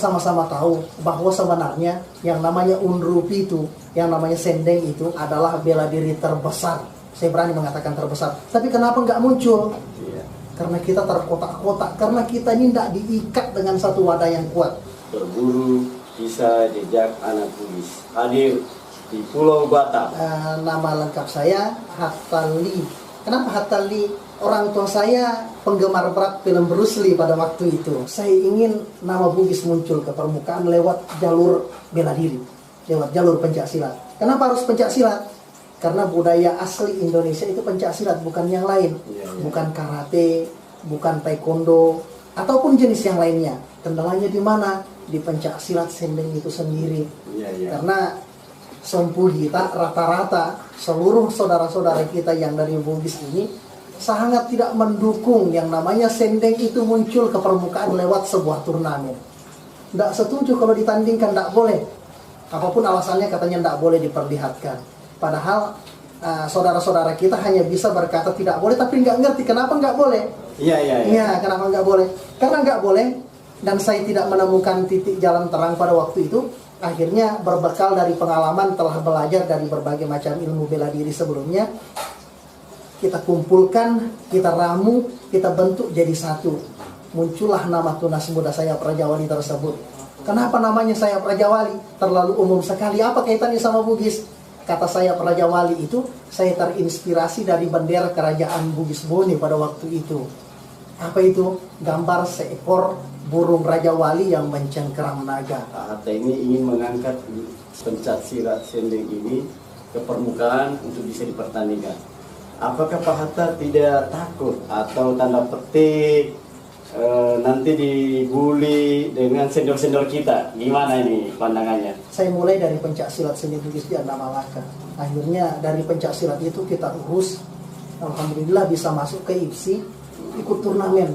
sama-sama tahu bahwa sebenarnya yang namanya unrupi itu, yang namanya sendeng itu adalah bela diri terbesar. Saya berani mengatakan terbesar. Tapi kenapa nggak muncul? Karena kita terkotak-kotak, karena kita ini tidak diikat dengan satu wadah yang kuat. Berburu kisah jejak anak Bugis hadir di Pulau Batam. Nama lengkap saya Hatta Lee. Kenapa Hatta Lee? Orang tua saya penggemar berat film Bruce Lee pada waktu itu. Saya ingin nama Bugis muncul ke permukaan lewat jalur bela diri, lewat jalur pencaksilat. Kenapa harus pencaksilat? Karena budaya asli Indonesia itu pencaksilat, bukan yang lain. Bukan karate, bukan taekwondo, ataupun jenis yang lainnya. Kendalanya di mana? Di pencaksilat sendeng itu sendiri. Karena sempuh kita rata-rata seluruh saudara-saudara kita yang dari Bugis ini sangat tidak mendukung yang namanya sendeng itu muncul ke permukaan lewat sebuah turnamen. Tidak setuju kalau ditandingkan, tidak boleh. Apapun alasannya katanya tidak boleh diperlihatkan. Padahal saudara-saudara kita hanya bisa berkata tidak boleh, tapi nggak ngerti kenapa nggak boleh. Iya, kenapa nggak boleh? Karena nggak boleh, dan saya tidak menemukan titik jalan terang pada waktu itu. Akhirnya berbekal dari pengalaman telah belajar dari berbagai macam ilmu bela diri sebelumnya, kita kumpulkan, kita ramu, kita bentuk jadi satu. Muncullah nama Tunas Muda Sayap Raja Wali tersebut. Kenapa namanya Sayap Raja Wali? Terlalu umum sekali. Apa kaitannya sama Bugis? Kata Sayap Raja Wali itu, saya terinspirasi dari bendera kerajaan Bugis Bone pada waktu itu. Apa itu? Gambar seekor burung Raja Wali yang mencengkeram naga. Hatta ini ingin mengangkat pencaksilat sendeng ini ke permukaan untuk bisa dipertandingkan. Apakah Pak Hatta tidak takut atau tanda petik nanti dibully dengan sendok-sendok kita? Gimana ini pandangannya? Saya mulai dari pencaksilat seni Bugis di Anda Malaka. Akhirnya dari pencaksilat itu kita urus. Alhamdulillah bisa masuk ke IFSI, ikut turnamen.